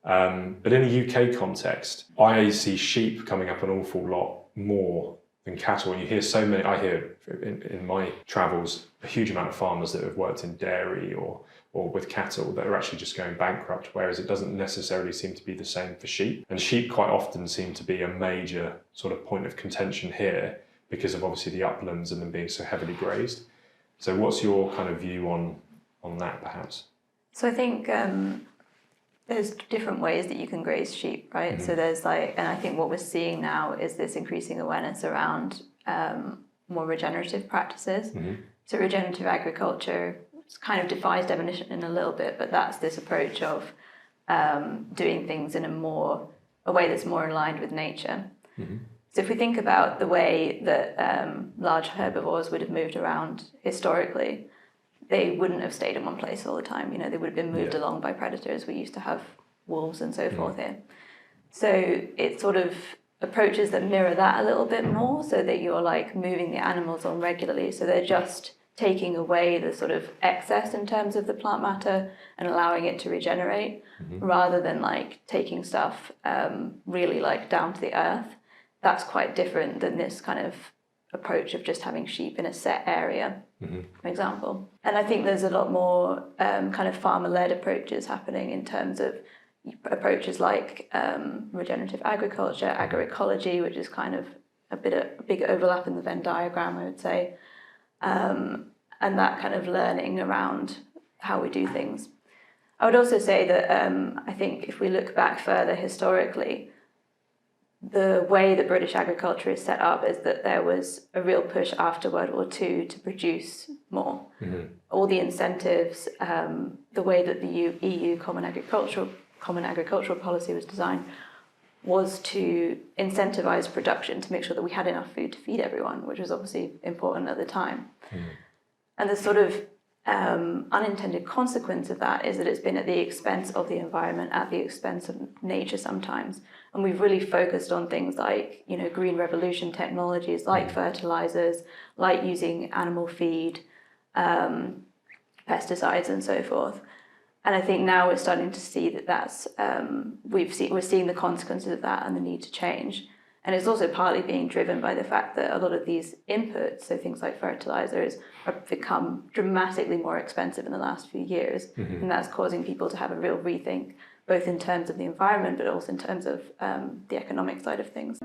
But in a UK context, I see sheep coming up an awful lot more than cattle. And you hear so many, I hear in my travels, a huge amount of farmers that have worked in dairy or with cattle that are actually just going bankrupt, whereas it doesn't necessarily seem to be the same for sheep. And sheep quite often seem to be a major sort of point of contention here because of obviously the uplands and them being so heavily grazed. So what's your kind of view on that perhaps? So I think there's different ways that you can graze sheep, right? So there's and I think what we're seeing now is this increasing awareness around more regenerative practices. So regenerative agriculture kind of defies definition in a little bit, but that's this approach of doing things in a way that's more aligned with nature. So if we think about the way that large herbivores would have moved around historically, they wouldn't have stayed in one place all the time. You know, they would have been moved along by predators. We used to have wolves and so forth here. So it sort of approaches that mirror that a little bit more, so that you're like moving the animals on regularly. So they're just taking away the sort of excess in terms of the plant matter and allowing it to regenerate, rather than like taking stuff really like down to the earth. That's quite different than this kind of approach of just having sheep in a set area, for example. And I think there's a lot more kind of farmer-led approaches happening in terms of approaches like regenerative agriculture, agroecology, which is kind of a big overlap in the Venn diagram, I would say, and that kind of learning around how we do things. I would also say that I think if we look back further historically, the way that British agriculture is set up is that there was a real push after World War II to produce more. All the incentives, the way that the EU Common Agricultural Policy was designed was to incentivize production, to make sure that we had enough food to feed everyone, which was obviously important at the time. And the sort of unintended consequence of that is that it's been at the expense of the environment, at the expense of nature sometimes. And we've really focused on things like, you know, green revolution technologies, like fertilizers, like using animal feed, pesticides and so forth. And I think now we're starting to see that we're seeing the consequences of that and the need to change. And it's also partly being driven by the fact that a lot of these inputs, so things like fertilizers, have become dramatically more expensive in the last few years. And that's causing people to have a real rethink, both in terms of the environment, but also in terms of the economic side of things.